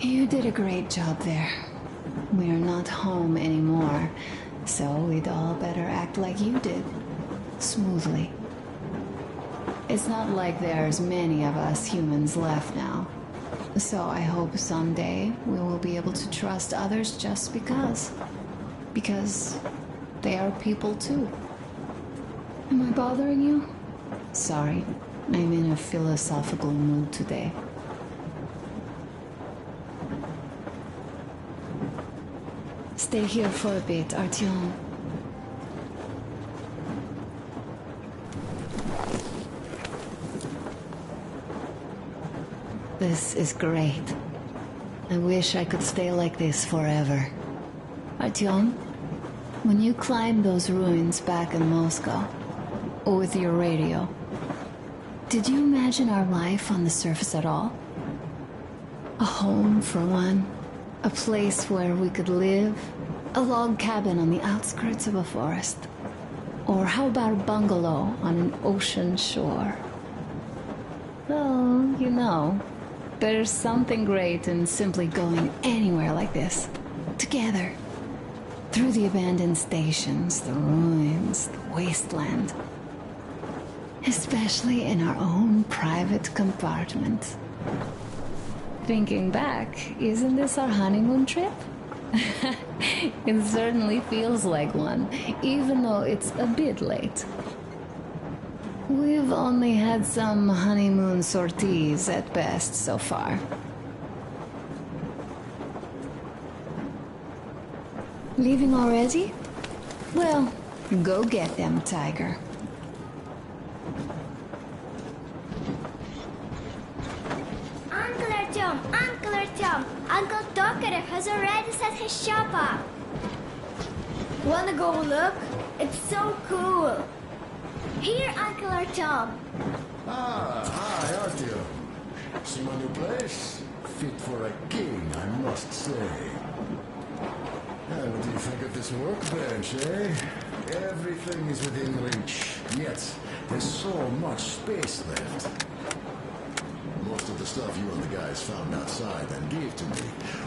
You did a great job there. We're not home anymore, so we'd all better act like you did. Smoothly. It's not like there's many of us humans left now. So I hope someday we will be able to trust others just because. Because they are people too. Am I bothering you? Sorry, I'm in a philosophical mood today. Stay here for a bit, Artyom. This is great. I wish I could stay like this forever. Artyom, when you climbed those ruins back in Moscow, with your radio, did you imagine our life on the surface at all? A home for one, a place where we could live, a log cabin on the outskirts of a forest. Or how about a bungalow on an ocean shore? Well, you know, there's something great in simply going anywhere like this, together. Through the abandoned stations, the ruins, the wasteland. Especially in our own private compartment. Thinking back, isn't this our honeymoon trip? It certainly feels like one, even though it's a bit late. We've only had some honeymoon sorties at best so far. Leaving already? Well, go get them, Tiger. Uncle Artyom, Uncle Tokarev has already set his shop up. Wanna go look? It's so cool. Here, Uncle Artyom. Hi, Artyom. See my new place? Fit for a king, I must say. What do you think of this workbench, eh? Everything is within reach, yet there's so much space left. Most of the stuff you and the guys found outside and gave to me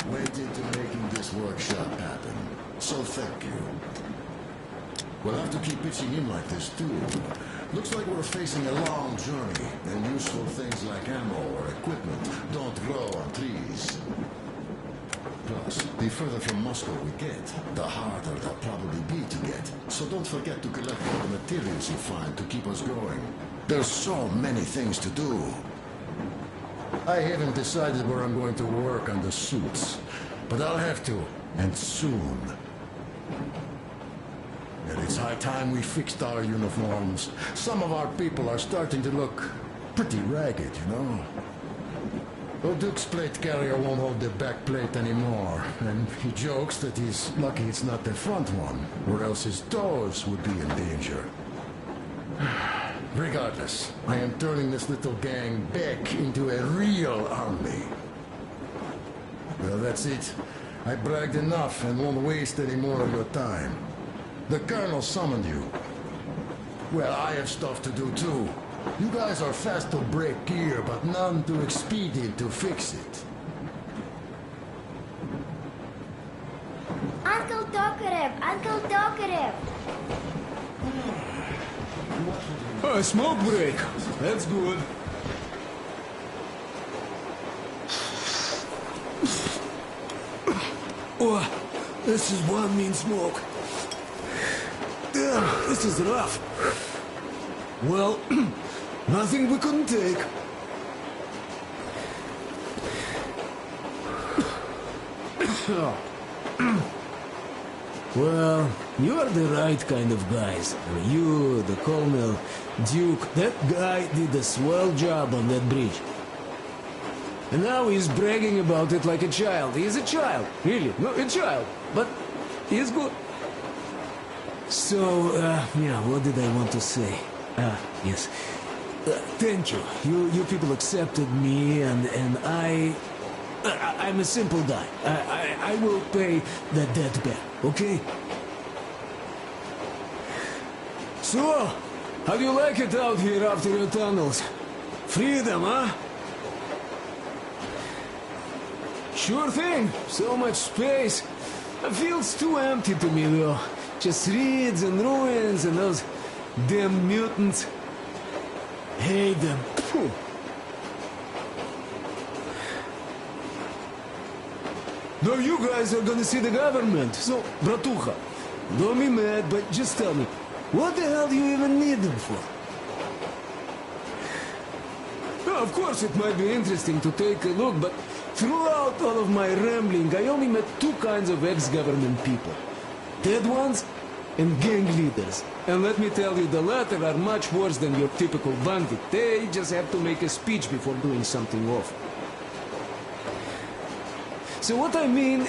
went into making this workshop happen. So thank you. We'll have to keep pitching in like this too. Looks like we're facing a long journey, and useful things like ammo or equipment don't grow on trees. Plus, the further from Moscow we get, the harder they'll probably be to get. So don't forget to collect all the materials you find to keep us going. There's so many things to do. I haven't decided where I'm going to work on the suits, but I'll have to, and soon. And it's high time we fixed our uniforms. Some of our people are starting to look pretty ragged, you know? Duke's plate carrier won't hold the back plate anymore, and he jokes that he's lucky it's not the front one, or else his toes would be in danger. Regardless, I am turning this little gang back into a real army. Well, that's it. I bragged enough and won't waste any more of your time. The Colonel summoned you. Well, I have stuff to do too. You guys are fast to break gear, but none too expedient to fix it. Uncle Tokarev! Uncle Tokarev! A smoke break. That's good. Oh, this is one mean smoke. This is rough. Well, nothing we couldn't take. Well, you are the right kind of guys. You, the Colonel, Duke, that guy did a swell job on that bridge. And now he's bragging about it like a child. He's a child, really, no, a child, but he's good. So, yeah, what did I want to say? Yes. Thank you. You people accepted me, and I'm a simple guy. I will pay the debt back, okay? So, how do you like it out here after your tunnels? Freedom, huh? Sure thing. So much space. It feels too empty to me, though. Just reeds and ruins and those damn mutants. Hate them. Phew. Now you guys are gonna see the government. So, bratuха, don't be mad, but just tell me, what the hell do you even need them for? Well, of course, it might be interesting to take a look, but throughout all of my rambling, I only met two kinds of ex-government people. Dead ones and gang leaders. And let me tell you, the latter are much worse than your typical bandit. They just have to make a speech before doing something awful. So what I mean,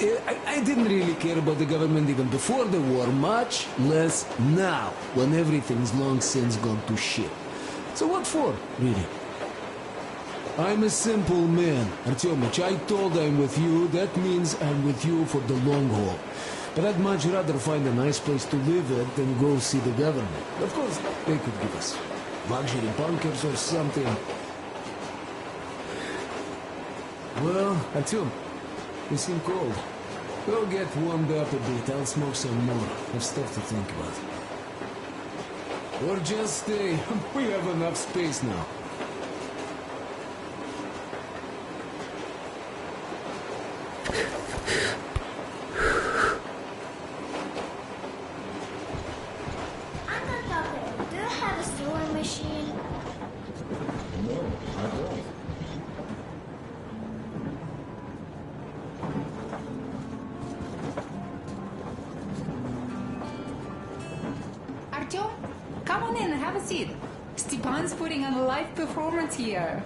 I didn't really care about the government even before the war, much less now, when everything's long since gone to shit. So what for, really? I'm a simple man, Artyomich. I told I'm with you, that means I'm with you for the long haul. But I'd much rather find a nice place to live at than go see the government. Of course, they could give us luxury bunkers or something. Well, Artyom, you seem cold. Go get warmed up a bit, I'll smoke some more. I've stuff to think about. Or just stay. We have enough space now. Uncle Tucker, do you have a sewing machine? No, I don't. Artyom, come on in, have a seat. Stepan's putting on a live performance here.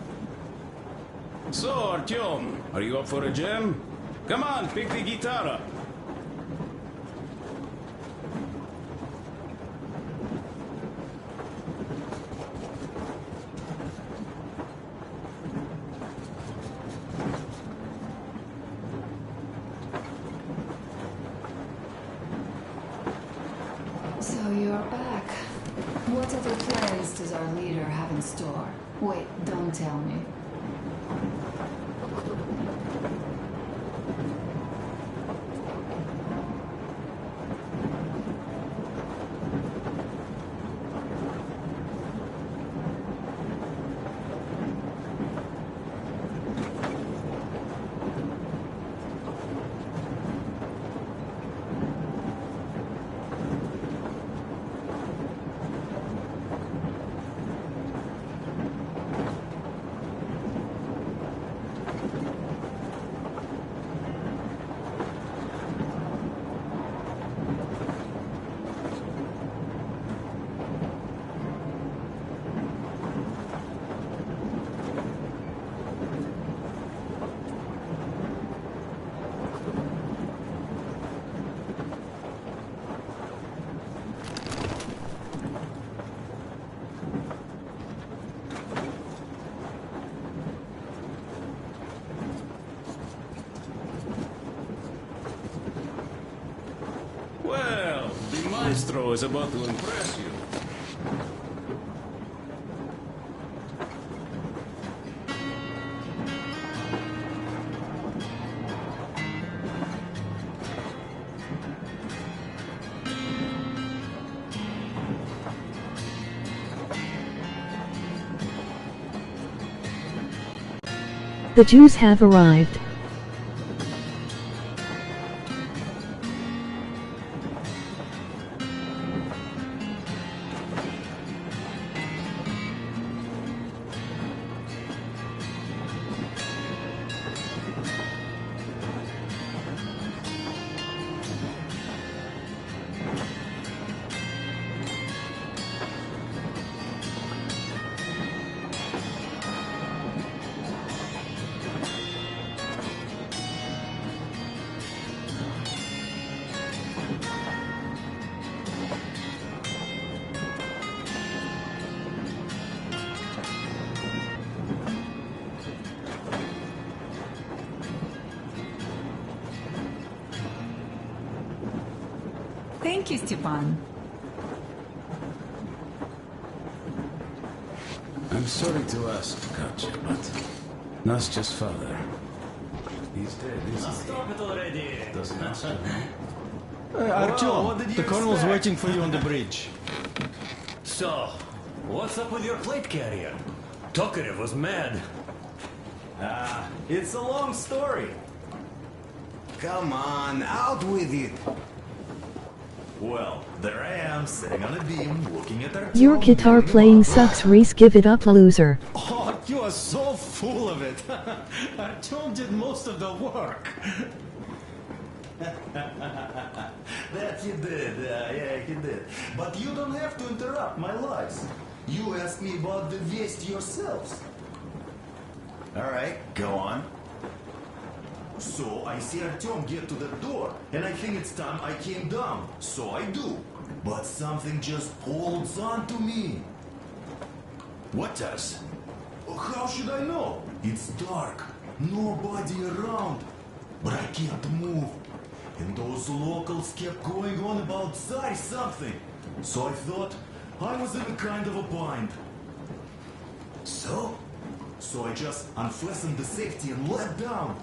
So, Artyom, are you up for a jam? Come on, pick the guitar up. So you're back. What other plans does our leader have in store? Wait, don't tell me. Well, the maestro is about to impress you. The Jews have arrived. Thank you, Stepan. I'm sorry to ask, Katya, but Nastya's father, He's dead, isn't he? Stop it already! Doesn't matter. Artyom, the colonel's waiting for you on the bridge. So, what's up with your plate carrier? Tokarev was mad. It's a long story. Come on, out with it. Well, there I am, sitting on a beam, looking at our... Your guitar playing sucks, Reese. Give it up, loser. Oh, you are so full of it. Artyom did most of the work. That he did, yeah, he did. But you don't have to interrupt my lies. You asked me about the Vest yourselves. Alright, go on. So, I see Artyom get to the door, and I think it's time I came down. So I do. But something just holds on to me. What does? How should I know? It's dark. Nobody around. But I can't move. And those locals kept going on about Tsar something. So I thought I was in a kind of a bind. So I just unfastened the safety and let down.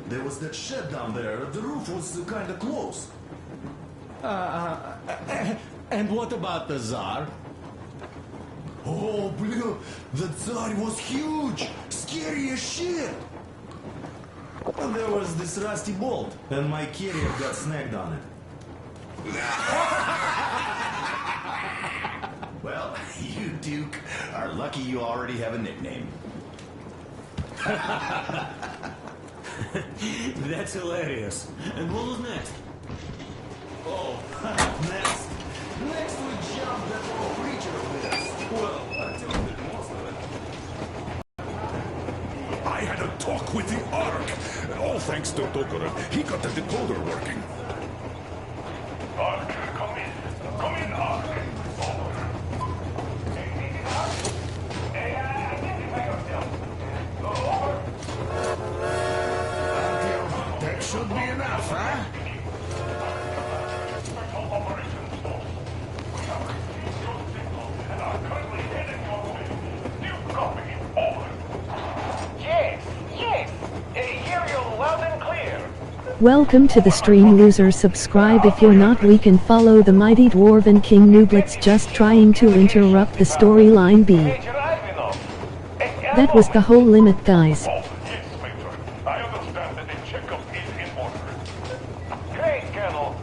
There was that shed down there. The roof was kind of close. And what about the Tsar? Oh, blue, the Tsar was huge. Scary as shit. And there was this rusty bolt, and my carrier got snagged on it. Well, you, Duke, are lucky you already have a nickname. That's hilarious. And what was next? Oh, next we jumped that little creature with us. Well, until we did most of it. I had a talk with the Ark. All thanks to Tokarev. He got the decoder working. Ark, come in. Come in, Ark. Over. Identify yourself. Over. That should be enough, huh? Special operations force. We have received your signal and are currently heading your way. Do you copy? Over. Yes. Hear you loud and clear. Welcome to the stream, loser. Subscribe if you're not weak and follow the mighty Dwarven King Nooblets just trying to interrupt the storyline B. That was the whole limit, guys. Oh, yes, Major. I understand that the checkup is in order. Great, Colonel.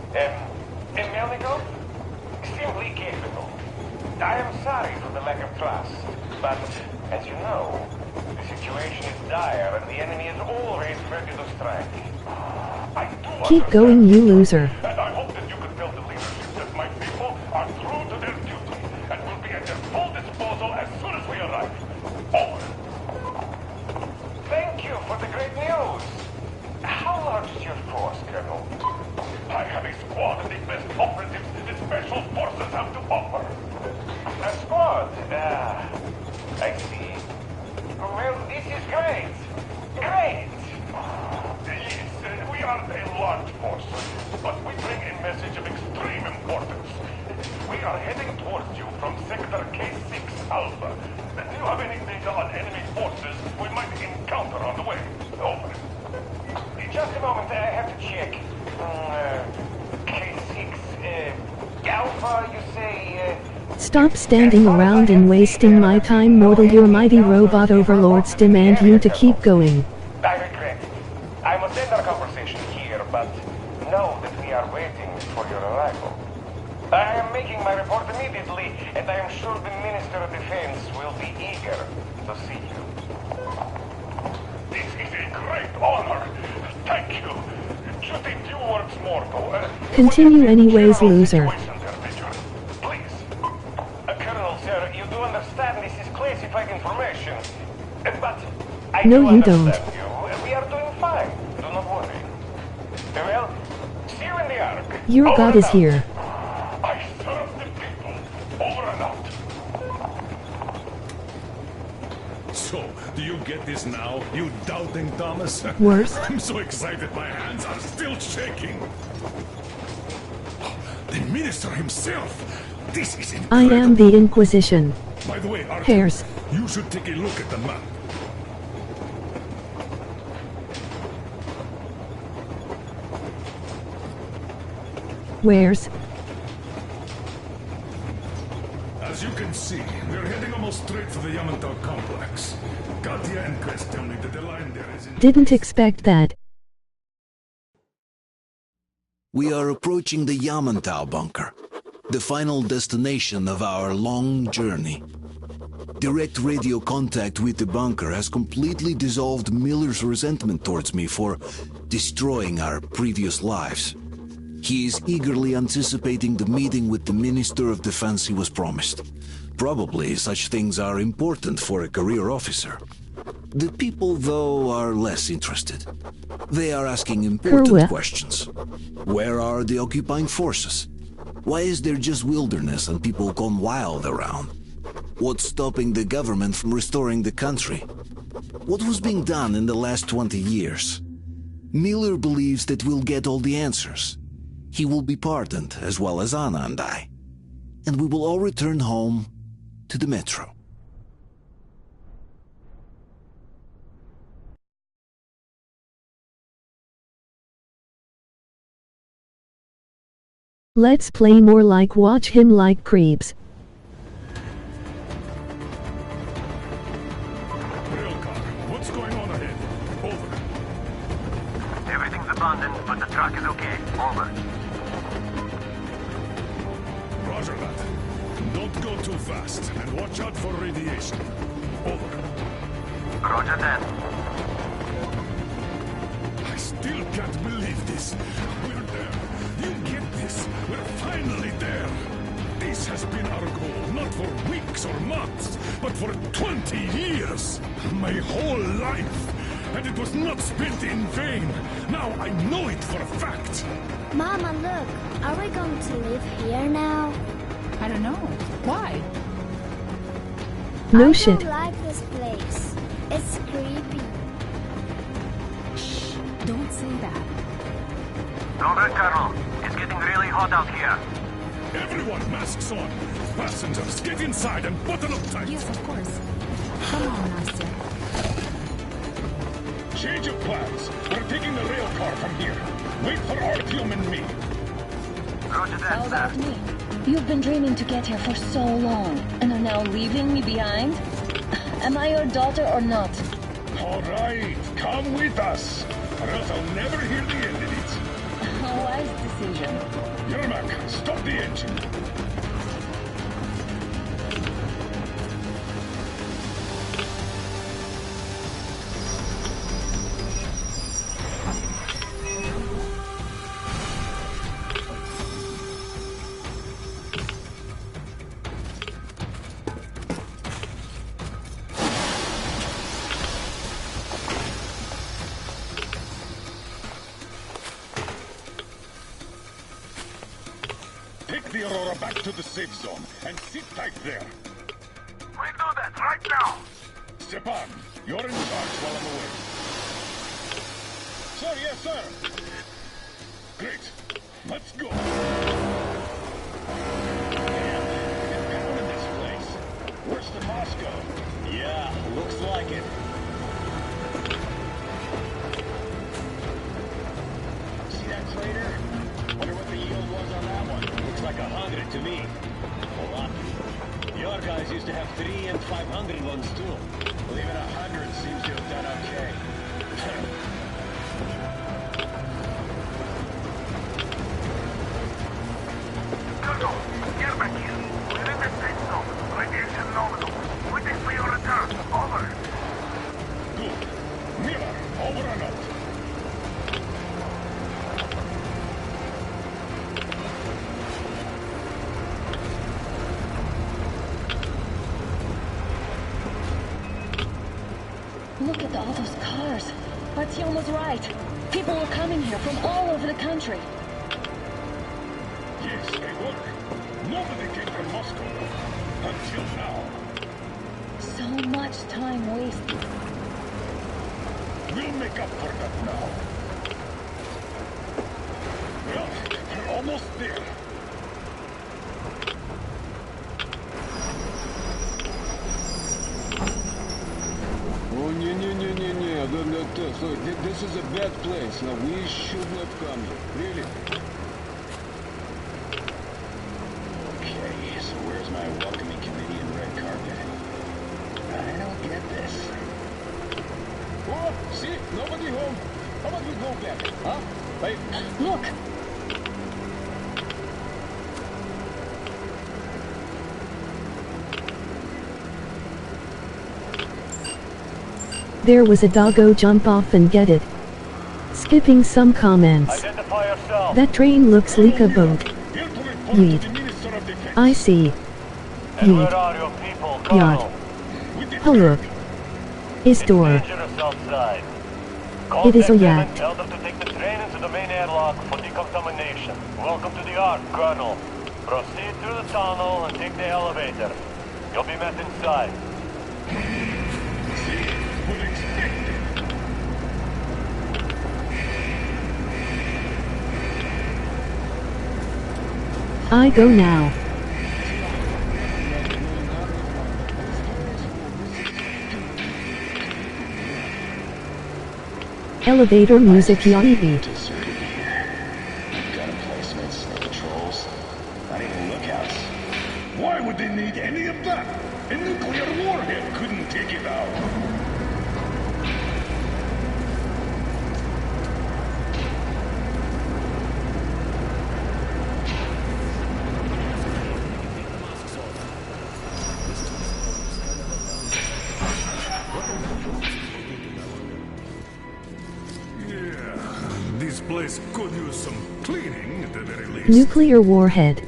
Melnikov? Simply capable. I am sorry for the lack of trust, but as you know, the situation is dire and the enemy is always ready to strike. I do Keep going, you loser. And I hope that you can tell the leadership that my people are true to their duty and will be at their full disposal as soon as we arrive. Over. Thank you for the great news. How large is your force, Colonel? I have a squad of the best operatives the special forces have to offer. A squad? I see. Well, this is great. Great! Yes, we are a large force, but we bring a message of extreme importance. We are heading towards you from Sector K6 Alpha. Do you have any data on enemy forces we might encounter on the way? Over. Just a moment, I have to check. K6, Alpha, you say, Stop standing around and wasting my time, mortal. Your mighty robot overlords demand you to keep going. I regret it. I must end our conversation here, but know that we are waiting for your arrival. I am making my report immediately, and I am sure the Minister of Defense will be eager to see you. This is a great honor. Thank you. Just a few words more, though. Continue anyways, loser. Please. Colonel, sir, you do understand this is classified information. But I No, do you don't. understand you. We are doing fine. Do not worry. Well, see you in the Ark. Your Over god and is out. here. I serve the people. Over and out. So, do you get this now, you doubting Thomas? Worse. I'm so excited my hands are still shaking. The minister himself. This is incredible. I am the Inquisition. By the way, Arthur, Hairs. you should take a look at the map. Where's... As you can see, we're heading almost straight for the Yamantau complex. Katya and Chris tell me that the line there is in... Didn't expect that. We are approaching the Yamantau bunker, the final destination of our long journey. Direct radio contact with the bunker has completely dissolved Miller's resentment towards me for destroying our previous lives. He is eagerly anticipating the meeting with the Minister of Defense he was promised. Probably such things are important for a career officer. The people, though, are less interested. They are asking important questions. Where are the occupying forces? Why is there just wilderness and people gone wild around? What's stopping the government from restoring the country? What was being done in the last 20 years? Miller believes that we'll get all the answers. He will be pardoned, as well as Anna and I. And we will all return home to the metro. Let's play more like watch him like creeps. What's going on ahead? Over. Everything's abandoned, but the truck is okay. Over. Roger that. Don't go too fast, and watch out for radiation. Over. Roger that. I still can't believe this. We're there. You get this. We're finally there. This has been our goal, not for weeks or months, but for 20 years. My whole life. And it was not spent in vain. Now I know it for a fact. Mama, look. Are we going to live here now? I don't know. Why? No I shit. don't like this place. It's creepy. Shh. Don't say that. Over, Colonel. It's getting really hot out here. Everyone, masks on. Passengers, get inside and button up tight. Yes, of course. Come on, Nastya. Change of plans. We're taking the rail car from here. Wait for Artyom and me. Roger that, How about me? You've been dreaming to get here for so long, and are now leaving me behind? Am I your daughter or not? All right, come with us, or else I'll never hear the end of it. A wise decision. Yermak, stop the engine. Take the Aurora back to the safe zone and sit tight there. We do that right now. Stepan, you're in charge while I'm away. Sir, yes, sir. Great. Let's go. Man, it's down in this place. Worse than Moscow. Yeah, looks like it. See that crater? Wonder what the yield was on that one. Looks like 100 to me. Hold on. Your guys used to have 3 and 500 ones too. Well, even 100 seems to have done okay. Colonel, Yermak here. We're in the safe zone. Radiation nominal. Waiting for your return. Over. Good. Miller, over and out. Look at all those cars. Artyom was right. People were coming here from all over the country. Yes, they were. Nobody came from Moscow. Until now. So much time wasted. We'll make up for that now. Well, we're almost there. Oh, so this is a bad place. Now, we should not come here. Really? See? Nobody home. How about we go back? Huh? Wait. Look! There was a doggo, jump off and get it. Skipping some comments. Identify yourself. That train looks like a boat. Here to report Yeet. to the Minister of Defense. I see. And where Yeet. are your people, Yacht. Colonel? Oh look. Is door. Dangerous outside. Call It is a them yacht. and tell them to take the train into the main airlock for decontamination. Welcome to the Ark, Colonel. Proceed through the tunnel and take the elevator. You'll be met inside. I go now. Elevator music, Yoibi. Got emplacements, no patrols, not even lookouts. Why would they need any of that? A nuclear warhead couldn't take it out. This place could use some cleaning at the very least. Nuclear warhead.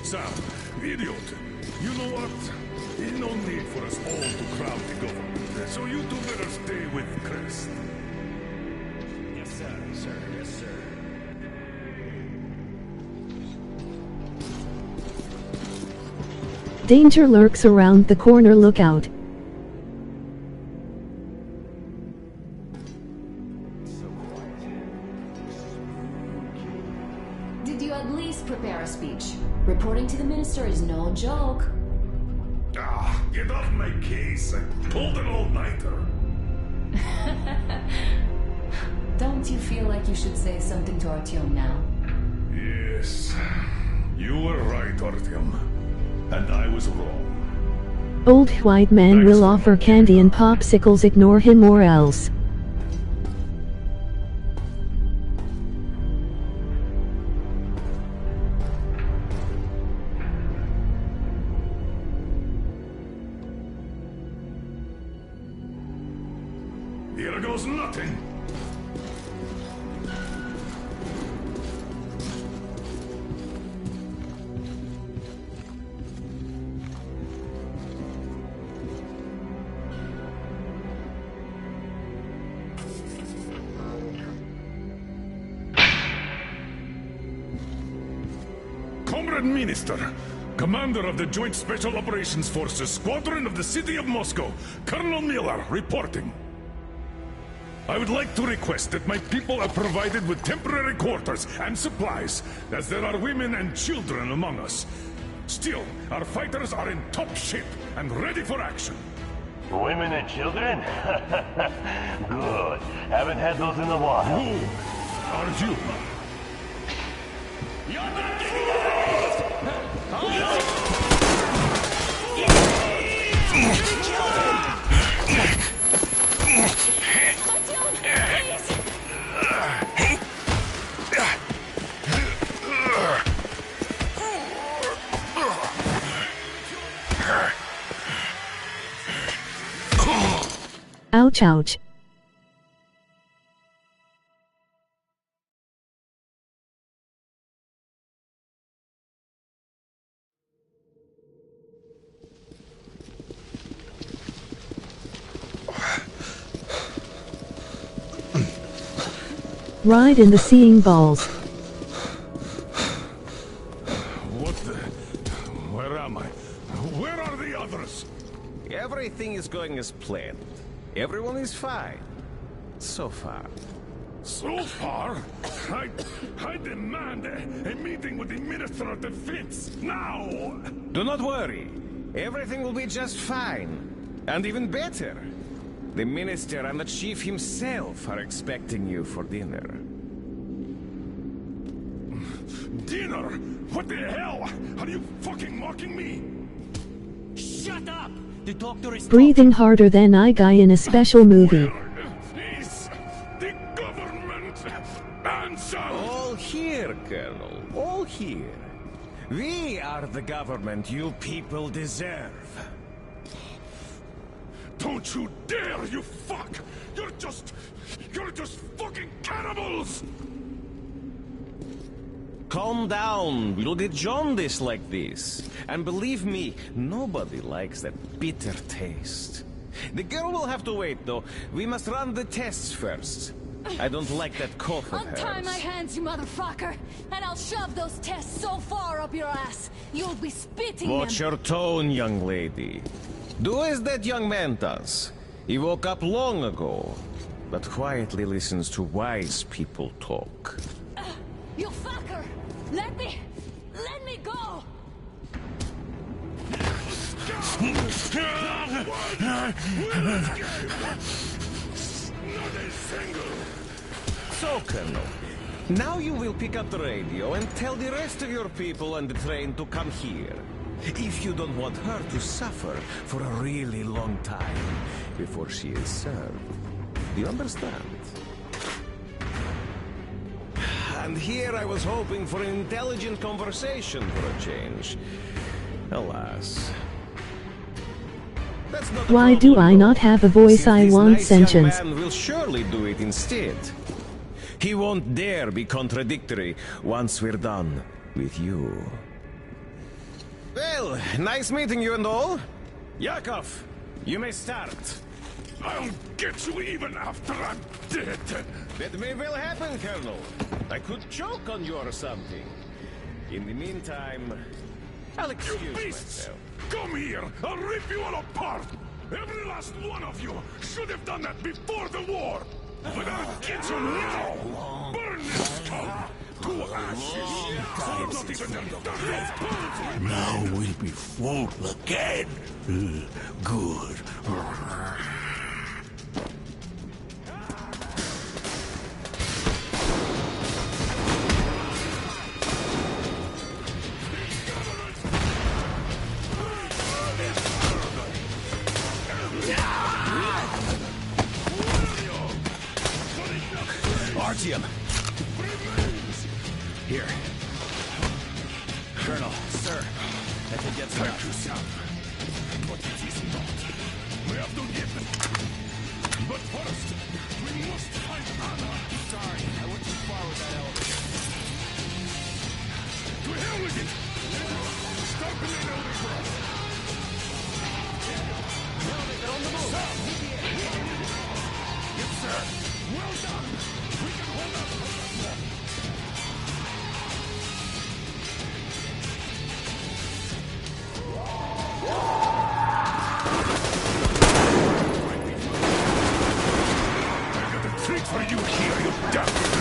Sam, idiot. You know what? There's no need for us all to crowd the government. So you two better stay with Crest. Yes, sir. Sir, yes, sir. Danger lurks around the corner, look out. Did you at least prepare a speech? Reporting to the minister is no joke. Ah, get off my case. I pulled an all-nighter. Don't you feel like you should say something to Artyom now? Yes. You were right, Artyom. And I was wrong. Old white man will offer candy and popsicles, ignore him or else. Here goes nothing. Comrade Minister, Commander of the Joint Special Operations Forces, Squadron of the City of Moscow, Colonel Miller, reporting. I would like to request that my people are provided with temporary quarters and supplies, as there are women and children among us. Still, our fighters are in top shape and ready for action. Women and children? Good. Haven't had those in a while. Who are you? You're not getting out! Ouch, ouch. Ride in the seeing balls. What the... Where am I? Where are the others? Everything is going as planned. Everyone is fine. So far. So far? I demand a meeting with the Minister of Defense, now! Do not worry. Everything will be just fine. And even better. The Minister and the Chief himself are expecting you for dinner. Dinner? What the hell? Are you fucking mocking me? Shut up! The doctor is Breathing harder than I guy in a special movie. Is We are the government you people deserve. Don't you dare, you fuck! You're just fucking cannibals! Calm down. We'll get jaundice like this. And believe me, nobody likes that bitter taste. The girl will have to wait, though. We must run the tests first. I don't like that cough of Untie hers. my hands, you motherfucker, and I'll shove those tests so far up your ass, you'll be spitting Watch them. your tone, young lady. Do as that young man does. He woke up long ago, but quietly listens to wise people talk. You fucker! Let me go! So, Colonel, now you will pick up the radio and tell the rest of your people on the train to come here. If you don't want her to suffer for a really long time before she is served. Do you understand? And here I was hoping for an intelligent conversation for a change. Alas. That's not the Why do problem, I not have a voice? since I this want nice young sentience. man will surely do it instead. He won't dare be contradictory once we're done with you. Well, nice meeting you and all. Yakov, you may start. I'll get you even after I'm dead. That may well happen, Colonel. I could choke on you or something. In the meantime, I'll excuse beasts! myself. Come here! I'll rip you all apart! Every last one of you should have done that before the war! But I'll get you now! Burn this scum! To ashes! So not even the death pulls remain! Now we'll be full again. Good. Artyom! Here. Colonel, sir, I think that's enough. You, son. But it is not. We have to get them. But first, we must find Anna. Sorry, I went too far with that elevator. To hell with it! Stop in the elevator! Elevator on the move! Yes, sir! Well done! We can hold up for that one! I got a treat for you here, you damn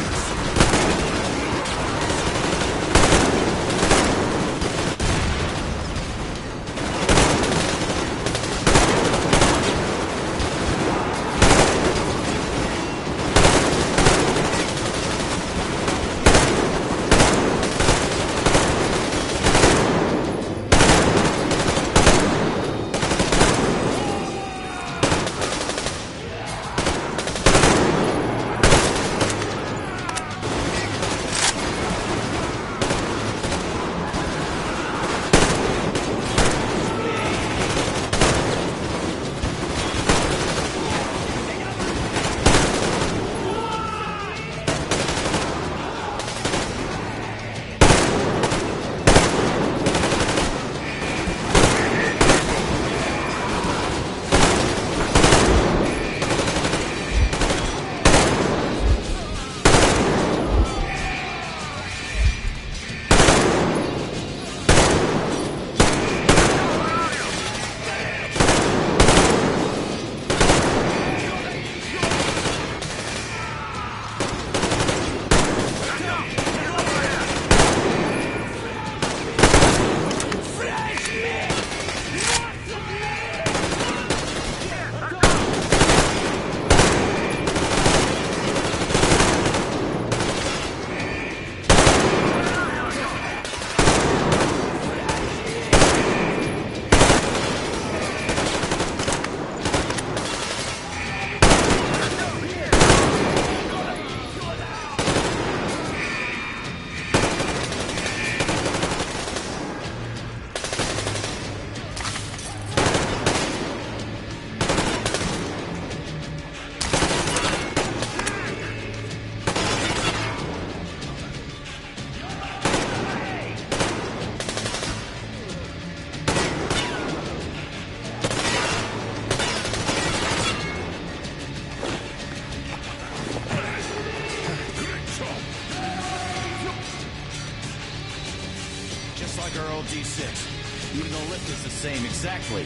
D6. Even though lift is the same exactly.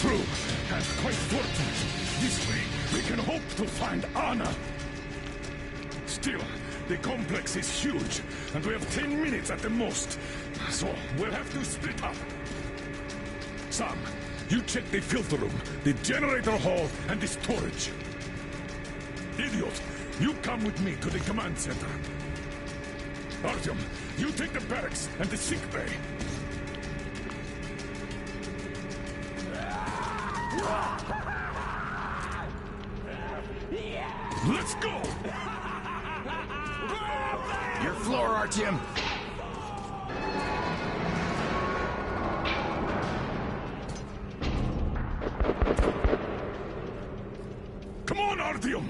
True, and quite fortunate. This way, we can hope to find Anna. Still, the complex is huge, and we have 10 minutes at the most. So, we'll have to split up. Sam, you check the filter room, the generator hall, and the storage. Idiot, you come with me to the command center. Artyom, you take the barracks and the sick bay. Let's go! Your floor, Artyom. Come on, Artyom!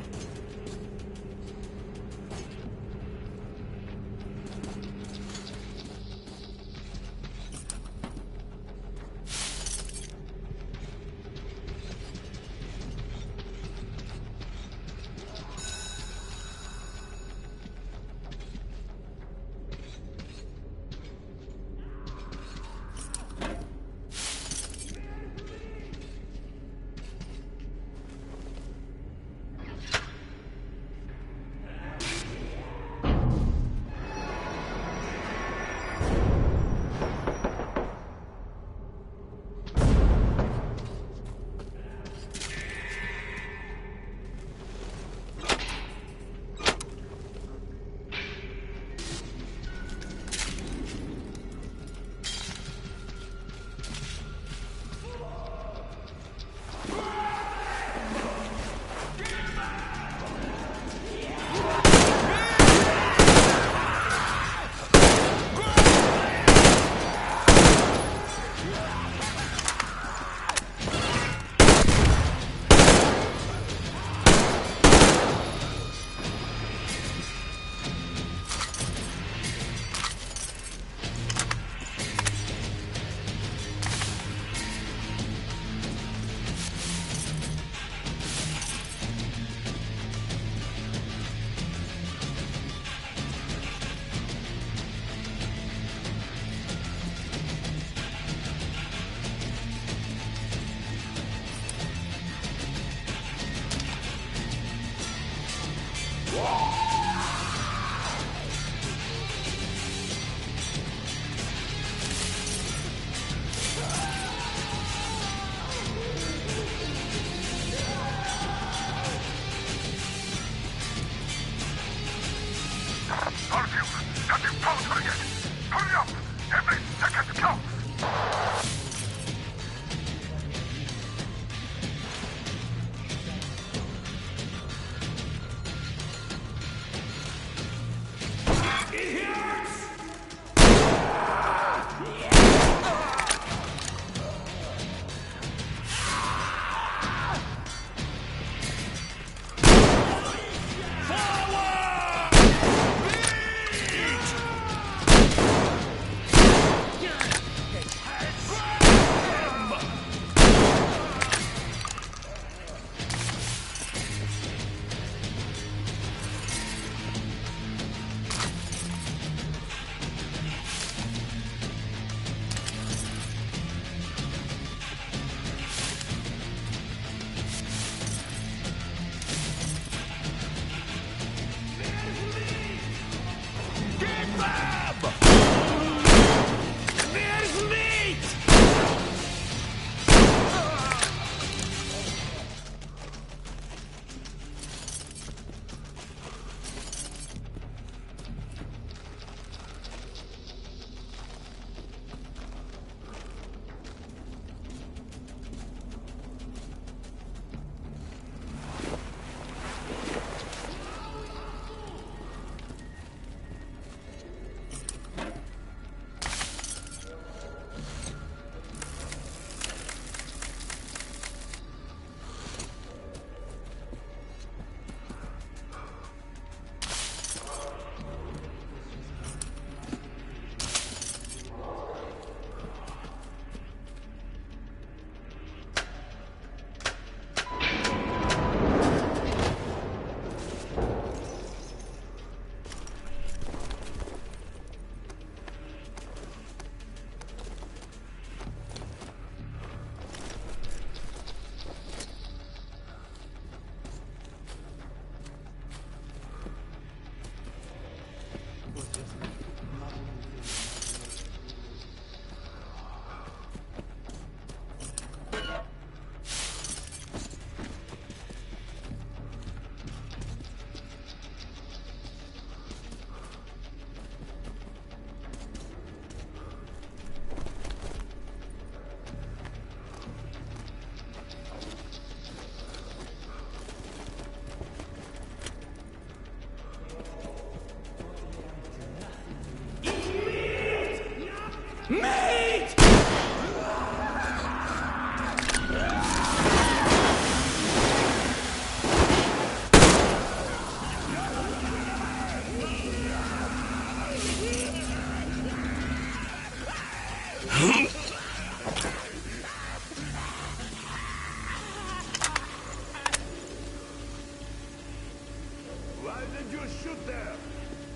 you shoot there?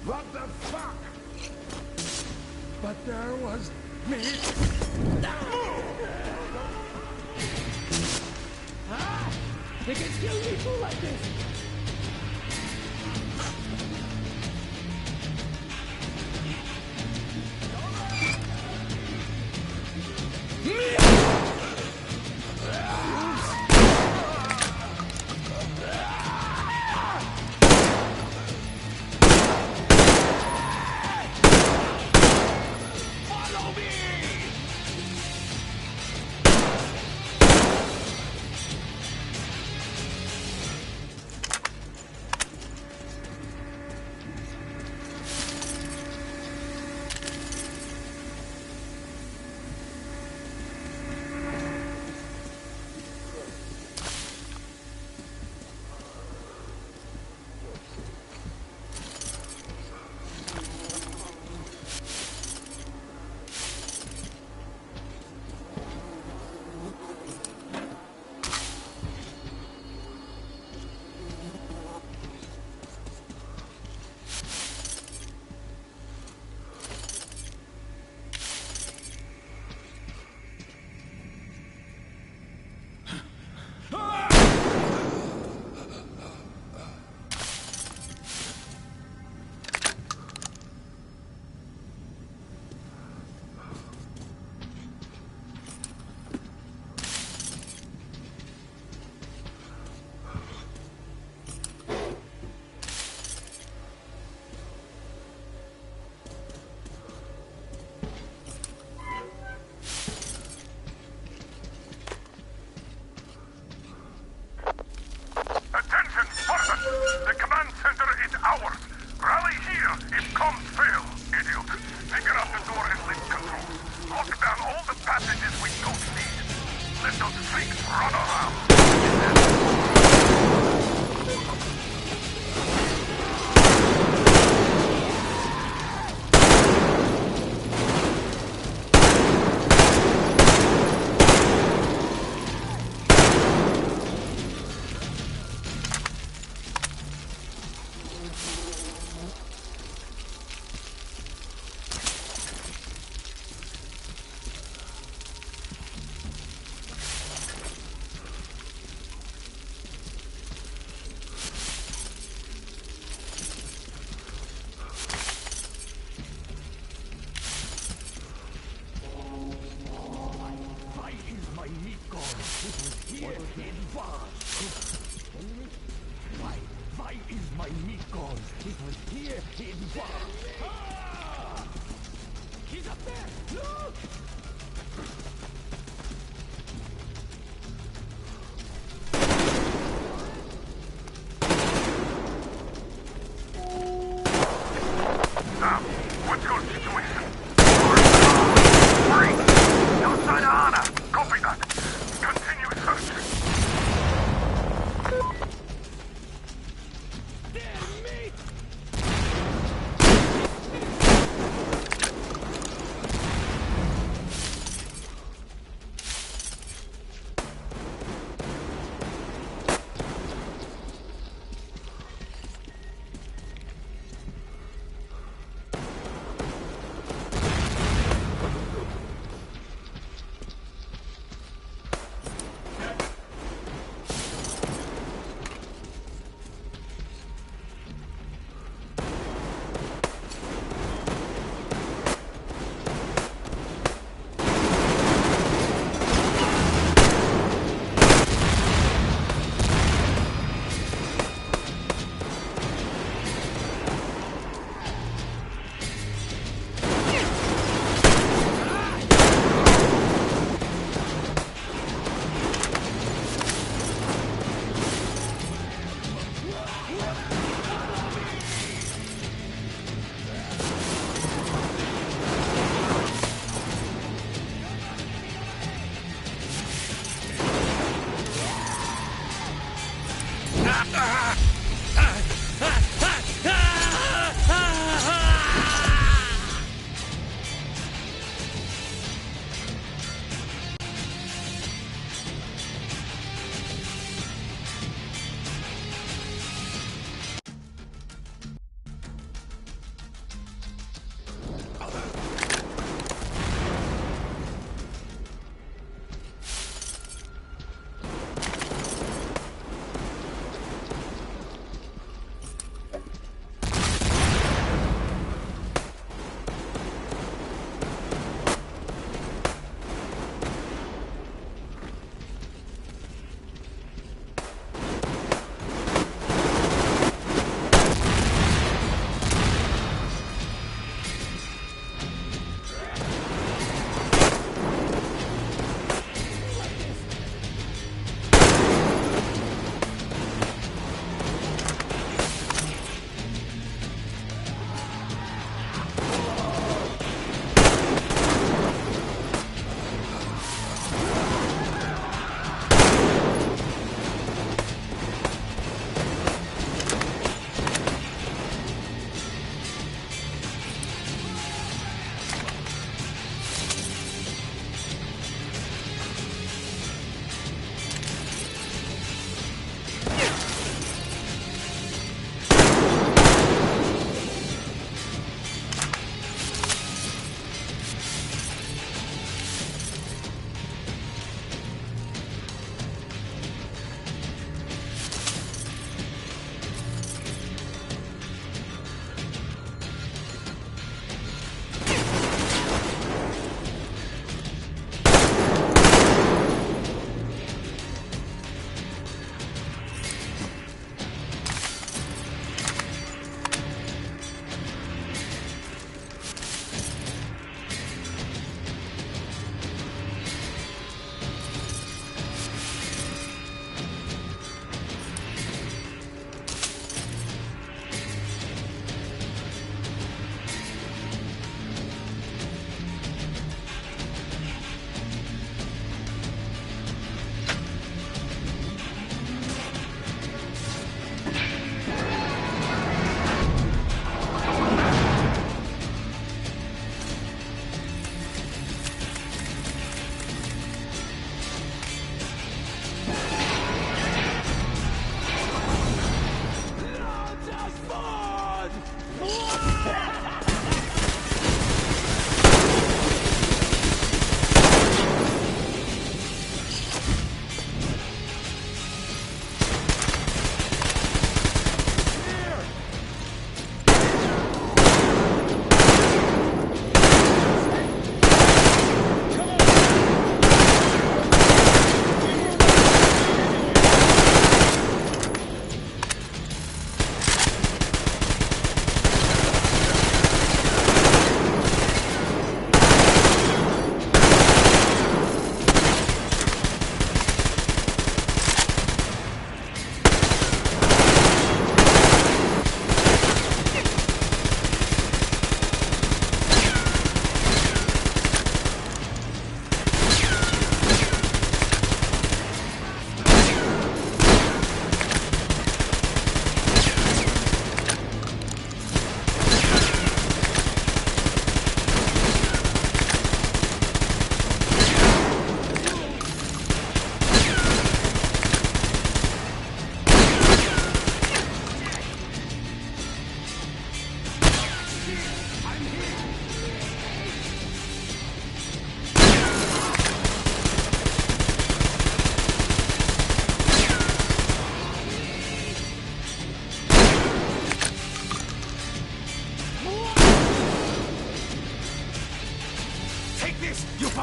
What the fuck? But there was me. Ah! They can kill people like this! The command center is ours. Rally here if comms fail, idiot. Figure out the door and lift controls. Lock down all the passages we don't need. Let those freaks run around.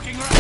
fucking right!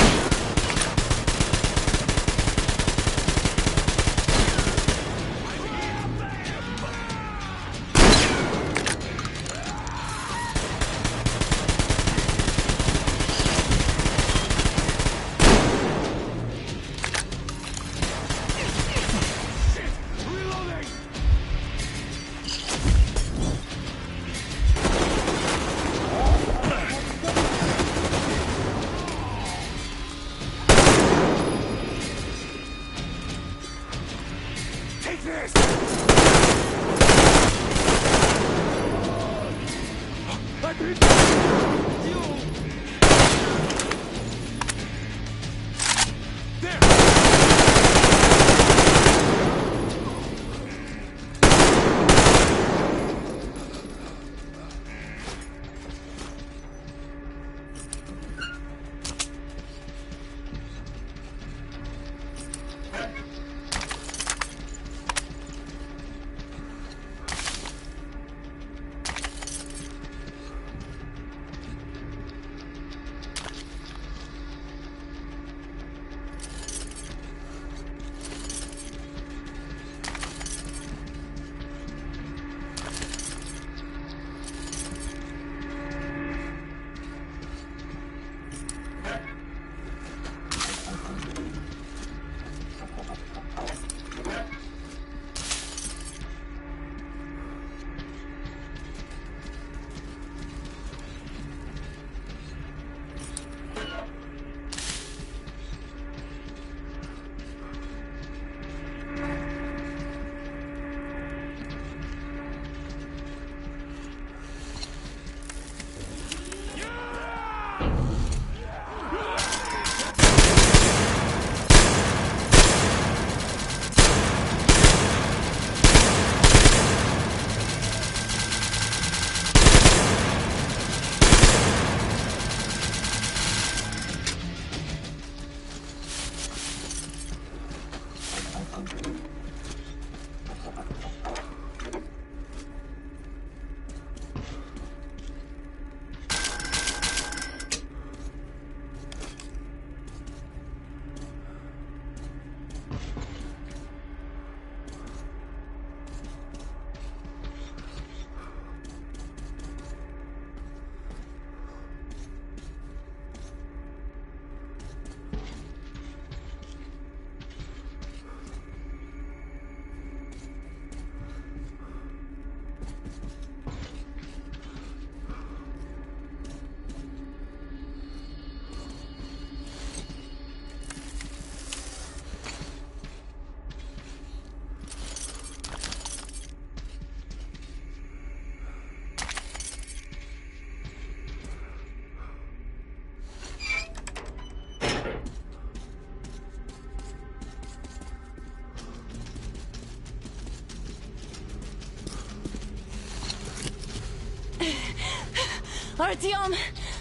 Artyom,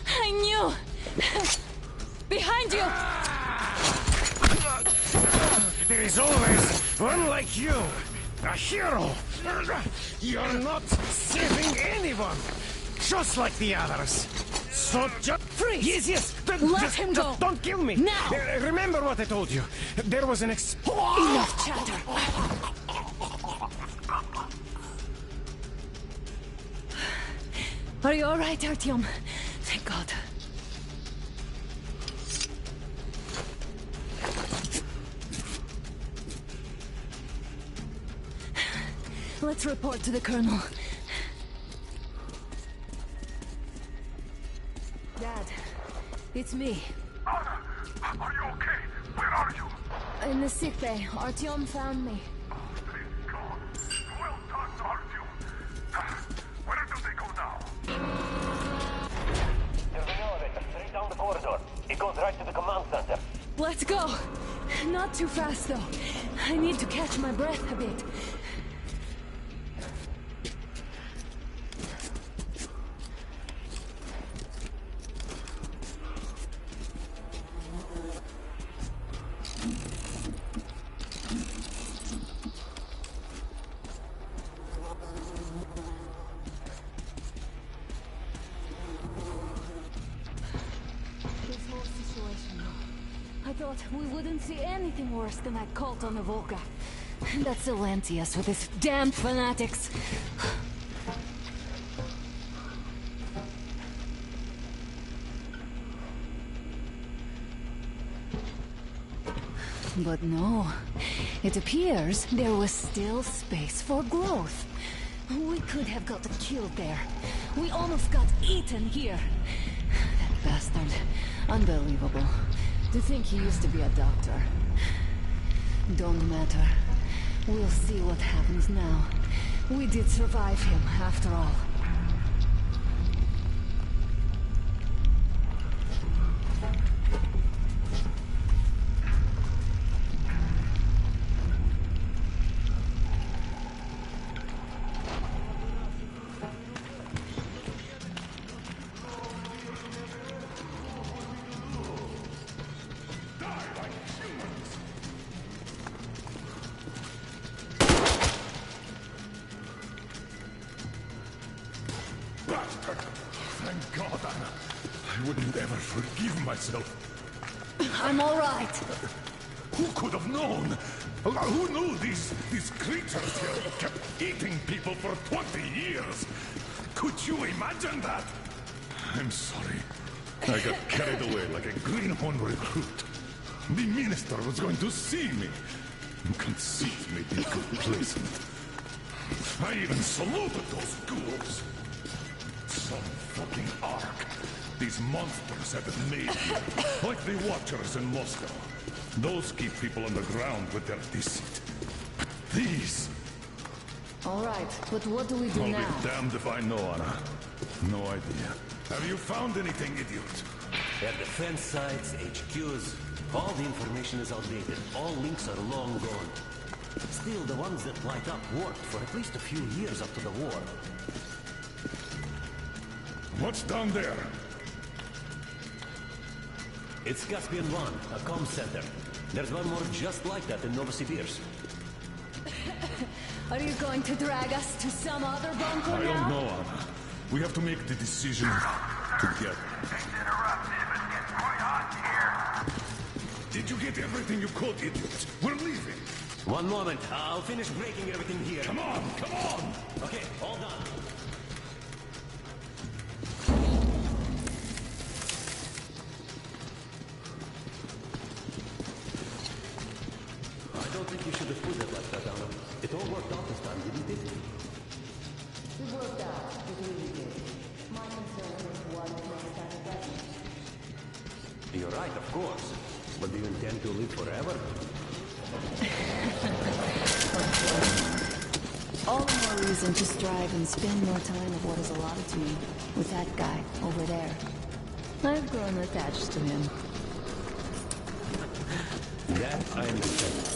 I knew! Behind you! There is always one like you, a hero. You're not saving anyone, just like the others. So just freeze! Yes. Let him go! Don't kill me! Now! Remember what I told you. There was an Enough chatter! Are you alright, Artyom? Thank God. Let's report to the Colonel. Dad, it's me. Anna, are you okay? Where are you? In the sick bay. Artyom found me. Thank God. Well done, Artyom. Where do they go now? There's an elevator straight down the corridor. It goes right to the command center. Let's go. Not too fast, though. I need to catch my breath a bit. This whole situation thought we wouldn't see anything worse than that cult on the Volga. And that Silentius with his damn fanatics. But no, it appears there was still space for growth. We could have got killed there. We almost got eaten here. That bastard. Unbelievable. To think he used to be a doctor. Don't matter. We'll see what happens now. We did survive him, after all. Bastard! Thank God, Anna. I wouldn't ever forgive myself. I'm all right. Who could have known? Who knew these creatures here kept eating people for 20 years? Could you imagine that? I'm sorry. I got carried away like a greenhorn recruit. The minister was going to see me. Conceit made me complacent. I even saluted those ghouls. Some fucking ark. These monsters have it made here. Like the Watchers in Moscow. Those keep people underground with their deceit. These... All right, but what do we do now? I'll be damned if I know, Anna. No idea. Have you found anything, idiot? At defense sites, HQs, all the information is outdated. All links are long gone. Still, the ones that light up worked for at least a few years after the war. What's down there? It's Caspian 1, a comm center. There's one more just like that in Novosibirsk. Are you going to drag us to some other bunker I now? don't know, Anna. We have to make the decision together. Did you get everything you could, idiot? We're leaving. One moment, I'll finish breaking everything here. Come on, come on! Okay, all done. I don't think you should have put it like that, Anna. It all worked out this time, didn't it? It worked out. It really did. My concern is what makes that better. You're right, of course. But do you intend to live forever? All the more reason to strive and spend more time of what is allotted to me with that guy over there. I've grown attached to him. That I understand.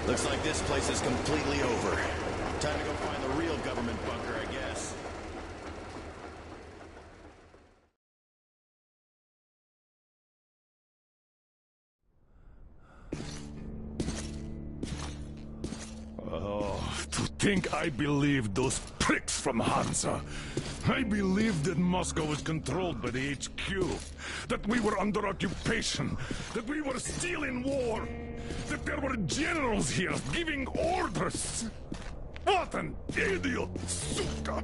Looks like this place is completely over. Time to go find the real government bunker, I guess. Oh, to think I believed those pricks from Hansa. I believed that Moscow was controlled by the HQ, that we were under occupation, that we were still in war, that there were generals here giving orders. What an idiot, suka!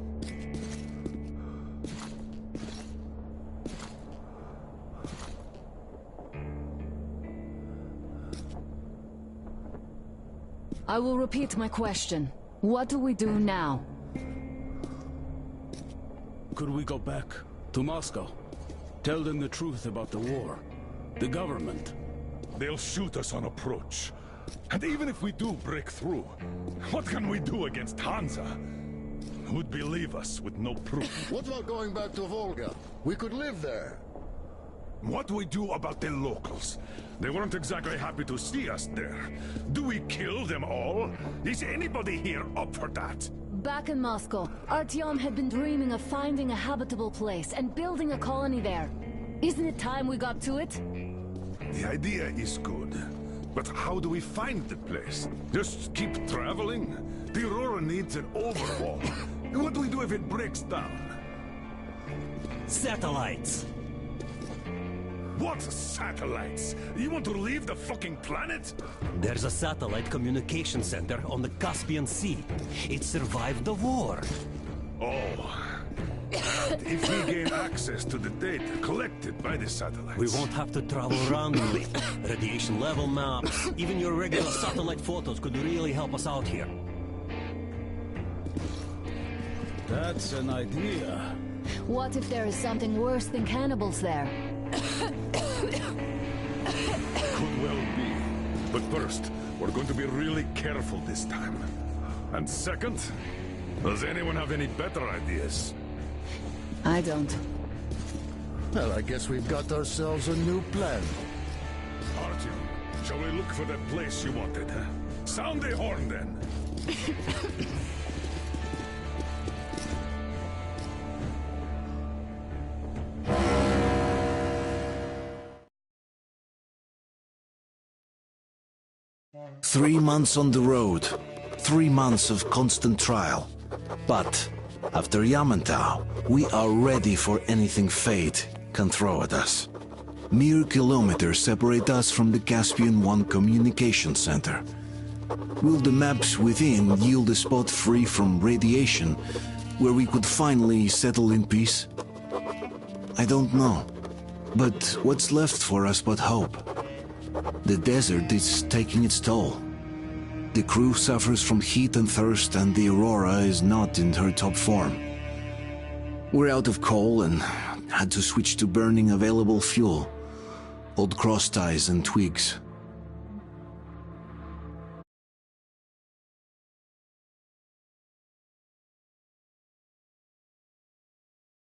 I will repeat my question. What do we do now? Could we go back to Moscow? Tell them the truth about the war. The government. They'll shoot us on approach. And even if we do break through, what can we do against Hansa? Who'd believe us with no proof? What about going back to Volga? We could live there. What do we do about the locals? They weren't exactly happy to see us there. Do we kill them all? Is anybody here up for that? Back in Moscow, Artyom had been dreaming of finding a habitable place and building a colony there. Isn't it time we got to it? The idea is good. But how do we find the place? Just keep traveling? The Aurora needs an overhaul. What do we do if it breaks down? Satellites! What satellites? You want to leave the fucking planet? There's a satellite communication center on the Caspian Sea. It survived the war. Oh. And if we gain access to the data collected by the satellites... We won't have to travel around with it. Radiation level maps, even your regular satellite photos could really help us out here. That's an idea. What if there is something worse than cannibals there? Could well be. But first, we're going to be really careful this time. And second, does anyone have any better ideas? I don't. Well, I guess we've got ourselves a new plan. Artyom, shall we look for that place you wanted? Sound the horn, then. 3 months on the road, 3 months of constant trial. But after Yamantau, we are ready for anything fate can throw at us. Mere kilometers separate us from the Caspian One communication center. Will the maps within yield a spot free from radiation, where we could finally settle in peace? I don't know. But what's left for us but hope? The desert is taking its toll. The crew suffers from heat and thirst, and the Aurora is not in her top form. We're out of coal and had to switch to burning available fuel. Old cross ties and twigs.